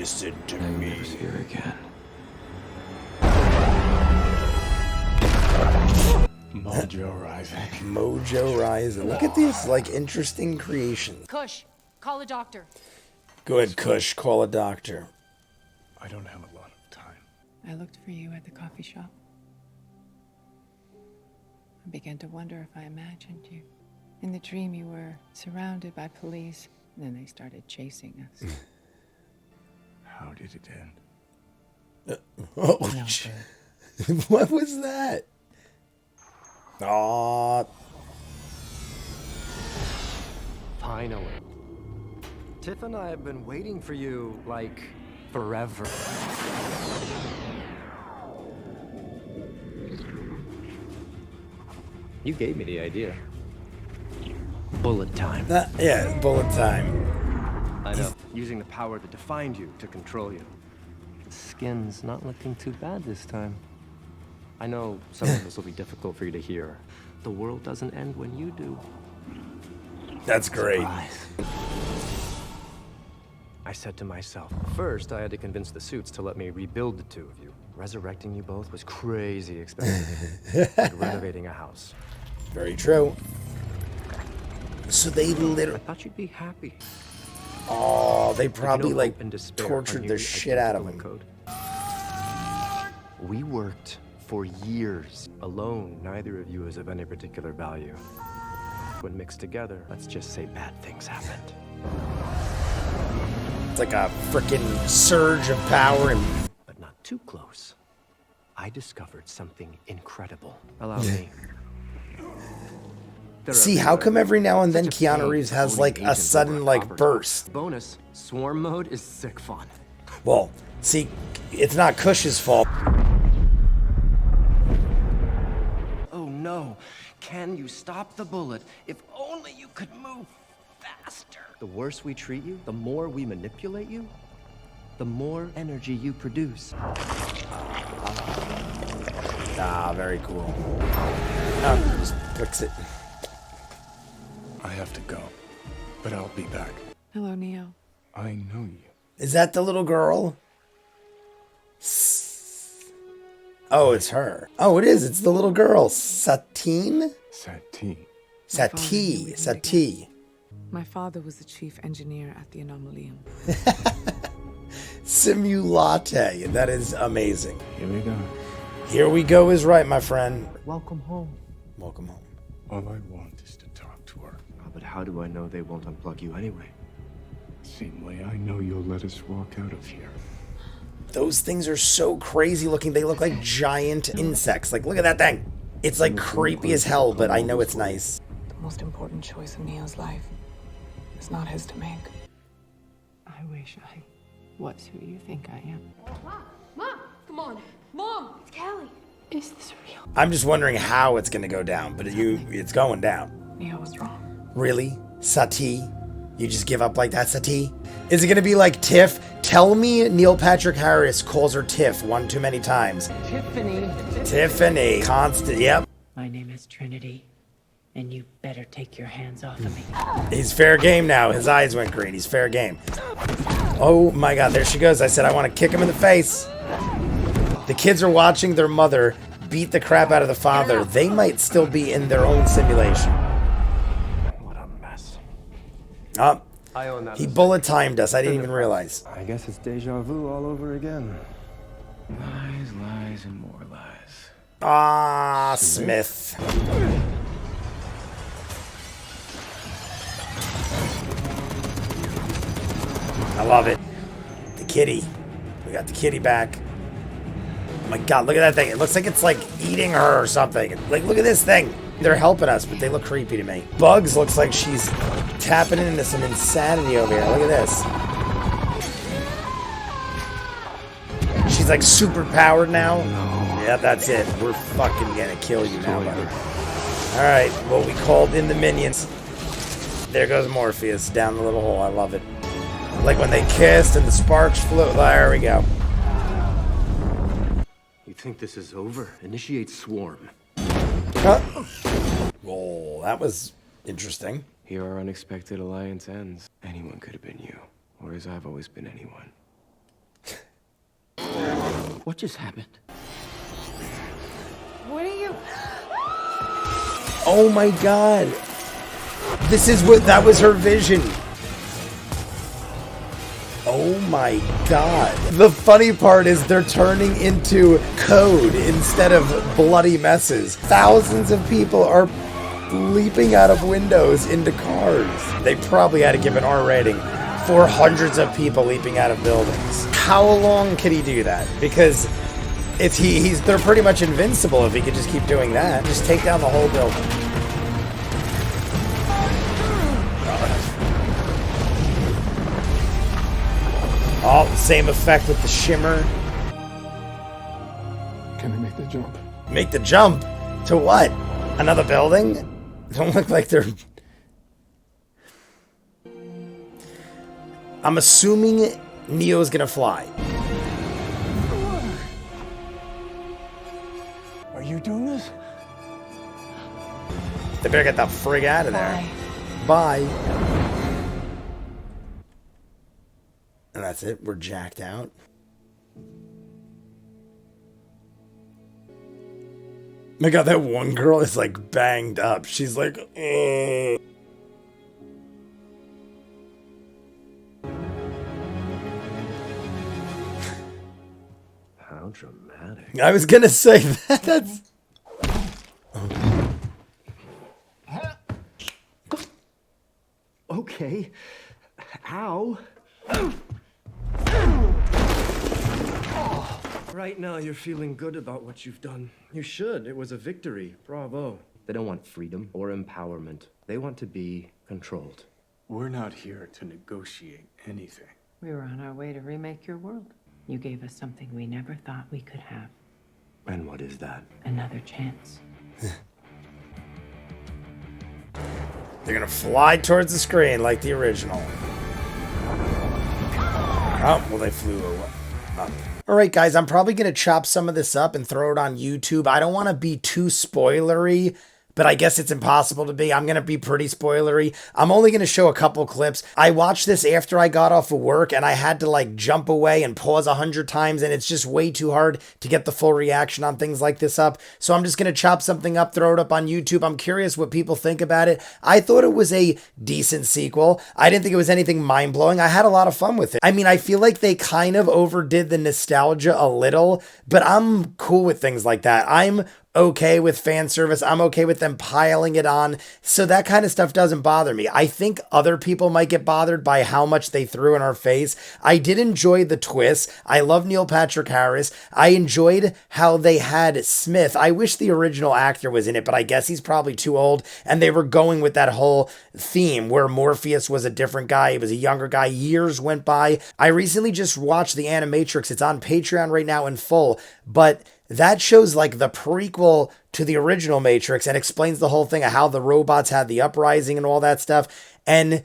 Listen to Now you'll me. never see her again. Mojo rising. Mojo Rising. Look at these, like, interesting creations. Kush, call a doctor. Go ahead, Kush. Call a doctor. I don't have a lot of time. I looked for you at the coffee shop. I began to wonder if I imagined you. In the dream, you were surrounded by police, and then they started chasing us. How did it end? Oh, No shit. good. What was that? Aw. Finally. Tiff and I have been waiting for you, like, forever. You gave me the idea. Bullet time. Yeah, bullet time. I know. Using the power that defined you to control you. The skin's not looking too bad this time. I know some of this will be difficult for you to hear. The world doesn't end when you do. That's great. I said to myself, first I had to convince the suits to let me rebuild the two of you. Resurrecting you both was crazy expensive. Like renovating a house. Very true. So they I literally... thought you'd be happy. Oh, they But you probably, know, like, hope and despair are tortured the nearly shit out of identical him. in code. We worked for years. Alone, neither of you is of any particular value. When mixed together, let's just say bad things happened. It's like a freaking surge of power and... But not too close. I discovered something incredible. Allow me. They're See, how everywhere. come every now and then Such a pain Keanu Reeves has, owning like, a agents sudden, over like, copper. burst? Bonus, swarm mode is sick fun. Well, see, it's not Cush's fault. Oh no, can you stop the bullet? If only you could move faster. The worse we treat you, the more we manipulate you, the more energy you produce. Ah, very cool. Oh, just clicks it. I have to go, but I'll be back. Hello, Neo. I know you. Is that the little girl? Oh, it's her. Oh, it is. It's the little girl. Satine? Satine. Sati. Sati. My father was the chief engineer at the Anomalium. Simulate. That is amazing. Here we go. Here we go is right, my friend. Welcome home. Welcome home. All I want is to talk to her. Oh, but how do I know they won't unplug you anyway? Seemingly, I know you'll let us walk out of here. Those things are so crazy looking. They look like giant insects. Like, look at that thing. It's like creepy as hell, but I know it's nice. The most important choice of Neo's life is not his to make. I wish I was who you think I am. Mom, come on. Mom, it's Callie. Is this real? I'm just wondering how it's gonna go down, but it's going down. Neo was wrong. Really? Sati? You just give up like that, Sati? Is it gonna be like Tiff? Tell me Neil Patrick Harris calls her Tiff one too many times. Tiffany. Constant, yep. My name is Trinity, and you better take your hands off of me. He's fair game now. His eyes went green. He's fair game. Oh my god, there she goes. I said I want to kick him in the face. The kids are watching their mother beat the crap out of the father. They might still be in their own simulation. What a mess. Oh, I own that. he bullet timed us. I didn't even realize. I guess it's deja vu all over again. Lies, lies, and more lies. Ah, Smith. I love it. The kitty. We got the kitty back. Oh my god, look at that thing. It looks like it's like eating her or something. Like, look at this thing. They're helping us, but they look creepy to me. Bugs looks like she's tapping into some insanity over here. Look at this. She's like super powered now. Yeah, that's it. We're fucking gonna kill you now, buddy. Alright, well, we called in the minions. There goes Morpheus down the little hole. I love it. Like when they kissed and the sparks flew. There we go. You think this is over? Initiate swarm. Huh? Oh, that was interesting. Here our unexpected alliance ends. Anyone could have been you, or as I've always been anyone. What just happened? What are you? Oh my god. That was her vision. Oh my god. The funny part is they're turning into code instead of bloody messes. Thousands of people are leaping out of windows into cars. They probably had to give an R rating for hundreds of people leaping out of buildings. How long can he do that? Because they're pretty much invincible if he could just keep doing that. Just take down the whole building. Oh, same effect with the shimmer. Can I make the jump? Make the jump? To what? Another building? Don't look like they're... I'm assuming Neo's gonna fly. Are you doing this? They better get the frig out of there. Bye. And that's it. We're jacked out. My god, that one girl is like banged up. She's like, ugh. How dramatic. I was gonna say that. That's. Okay. Ow. Right now, you're feeling good about what you've done. You should. It was a victory. Bravo. They don't want freedom or empowerment. They want to be controlled. We're not here to negotiate anything. We were on our way to remake your world. You gave us something we never thought we could have. And what is that? Another chance. They're gonna fly towards the screen like the original. Oh, well, they flew up. Alright guys, I'm probably going to chop some of this up and throw it on YouTube. I don't want to be too spoilery, but I guess it's impossible to be. I'm going to be pretty spoilery. I'm only going to show a couple clips. I watched this after I got off of work and I had to like jump away and pause 100 times and it's just way too hard to get the full reaction on things like this up. So I'm just going to chop something up, throw it up on YouTube. I'm curious what people think about it. I thought it was a decent sequel. I didn't think it was anything mind-blowing. I had a lot of fun with it. I mean, I feel like they kind of overdid the nostalgia a little, but I'm cool with things like that. I'm okay with fan service. I'm okay with them piling it on. So that kind of stuff doesn't bother me. I think other people might get bothered by how much they threw in our face. I did enjoy the twist. I love Neil Patrick Harris. I enjoyed how they had Smith. I wish the original actor was in it, but I guess he's probably too old. And they were going with that whole theme where Morpheus was a different guy. He was a younger guy. Years went by. I recently just watched The Animatrix. It's on Patreon right now in full, but that shows like the prequel to the original Matrix and explains the whole thing of how the robots had the uprising and all that stuff. And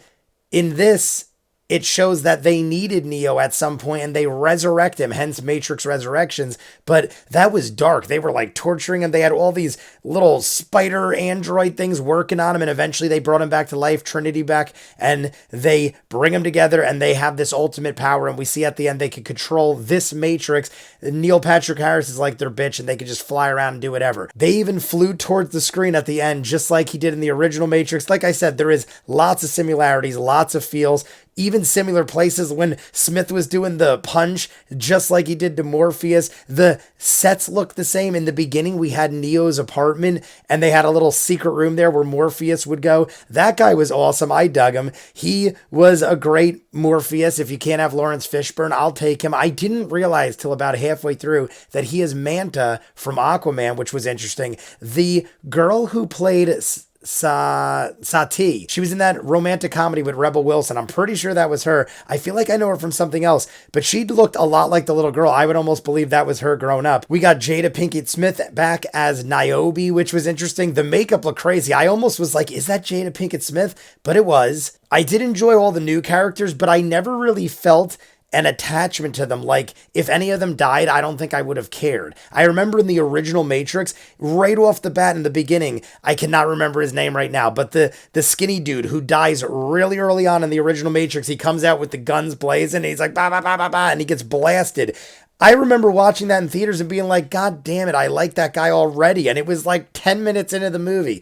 in this, it shows that they needed Neo at some point and they resurrect him, hence Matrix Resurrections. But that was dark. They were like torturing him. They had all these little spider android things working on him. And eventually they brought him back to life, Trinity back, and they bring him together and they have this ultimate power. And we see at the end they can control this Matrix. Neil Patrick Harris is like their bitch and they can just fly around and do whatever. They even flew towards the screen at the end, just like he did in the original Matrix. Like I said, there is lots of similarities, lots of feels. Even similar places when Smith was doing the punch, just like he did to Morpheus. The sets look the same. In the beginning, we had Neo's apartment, and they had a little secret room there where Morpheus would go. That guy was awesome. I dug him. He was a great Morpheus. If you can't have Lawrence Fishburne, I'll take him. I didn't realize till about halfway through that he is Manta from Aquaman, which was interesting. The girl who played Sati. She was in that romantic comedy with Rebel Wilson. I'm pretty sure that was her. I feel like I know her from something else, but she looked a lot like the little girl. I would almost believe that was her growing up. We got Jada Pinkett Smith back as Niobe, which was interesting. The makeup looked crazy. I almost was like, is that Jada Pinkett Smith? But it was. I did enjoy all the new characters, but I never really felt an attachment to them. Like, if any of them died, I don't think I would have cared. I remember in the original Matrix, right off the bat in the beginning, I cannot remember his name right now, but the skinny dude who dies really early on in the original Matrix, he comes out with the guns blazing, and he's like, bah, bah, bah, bah, bah, and he gets blasted. I remember watching that in theaters and being like, God damn it, I like that guy already. And it was like 10 minutes into the movie.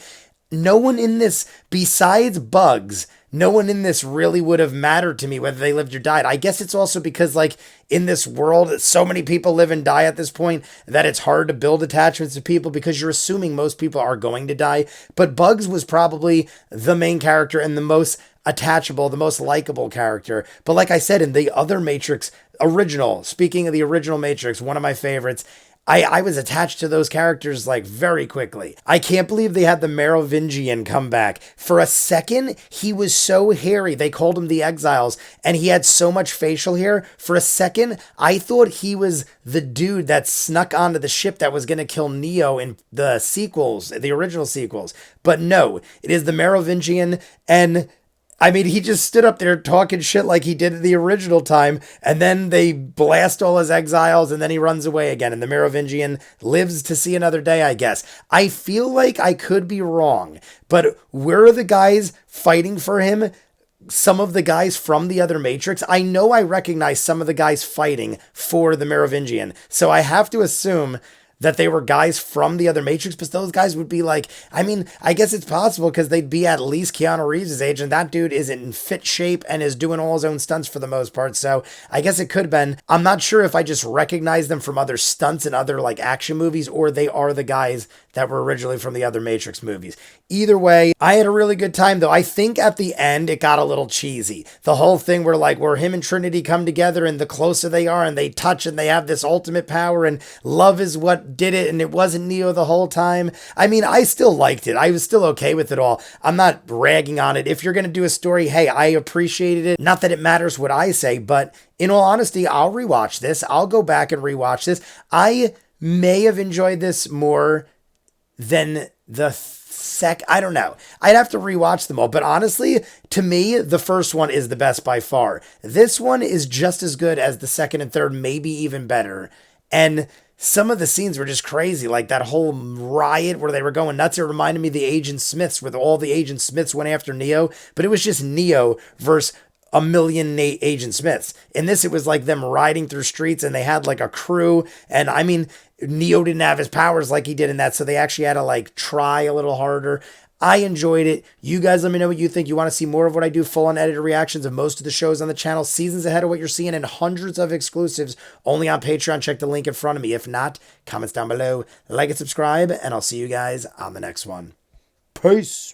No one in this, besides Bugs, no one in this really would have mattered to me whether they lived or died. I guess it's also because, like, in this world, so many people live and die at this point that it's hard to build attachments to people because you're assuming most people are going to die. But Bugs was probably the main character and the most attachable, the most likable character. But like I said, in the other Matrix original, speaking of the original Matrix, one of my favorites, I was attached to those characters like very quickly. I can't believe they had the Merovingian come back. For a second, he was so hairy. They called him the Exiles, and he had so much facial hair. For a second, I thought he was the dude that snuck onto the ship that was going to kill Neo in the sequels, the original sequels. But no, it is the Merovingian, and I mean, he just stood up there talking shit like he did at the original time, and then they blast all his exiles, and then he runs away again, and the Merovingian lives to see another day, I guess. I feel like I could be wrong, but where are the guys fighting for him? Some of the guys from the other Matrix? I know I recognize some of the guys fighting for the Merovingian, so I have to assume that they were guys from the other Matrix, but those guys would be like, I mean, I guess it's possible because they'd be at least Keanu Reeves' age, and that dude is in fit shape and is doing all his own stunts for the most part, so I guess it could have been. I'm not sure if I just recognize them from other stunts and other, like, action movies, or they are the guys that were originally from the other Matrix movies. Either way, I had a really good time, though. I think at the end, it got a little cheesy. The whole thing where him and Trinity come together, and the closer they are, and they touch, and they have this ultimate power, and love is what did it, and it wasn't Neo the whole time. I mean, I still liked it. I was still okay with it all. I'm not ragging on it. If you're going to do a story, hey, I appreciated it. Not that it matters what I say, but in all honesty, I'll rewatch this. I'll go back and rewatch this. I may have enjoyed this more than the I don't know. I'd have to rewatch them all. But honestly, to me, the first one is the best by far. This one is just as good as the second and third, maybe even better. And some of the scenes were just crazy, like that whole riot where they were going nuts. It reminded me of the Agent Smiths, where all the Agent Smiths went after Neo, but it was just Neo versus a million Agent Smiths. In this, it was like them riding through streets, and they had like a crew, and I mean, Neo didn't have his powers like he did in that, so they actually had to like try a little harder. I enjoyed it. You guys let me know what you think. You want to see more of what I do, full unedited reactions of most of the shows on the channel, seasons ahead of what you're seeing, and hundreds of exclusives only on Patreon. Check the link in front of me. If not, comments down below, like and subscribe, and I'll see you guys on the next one. Peace.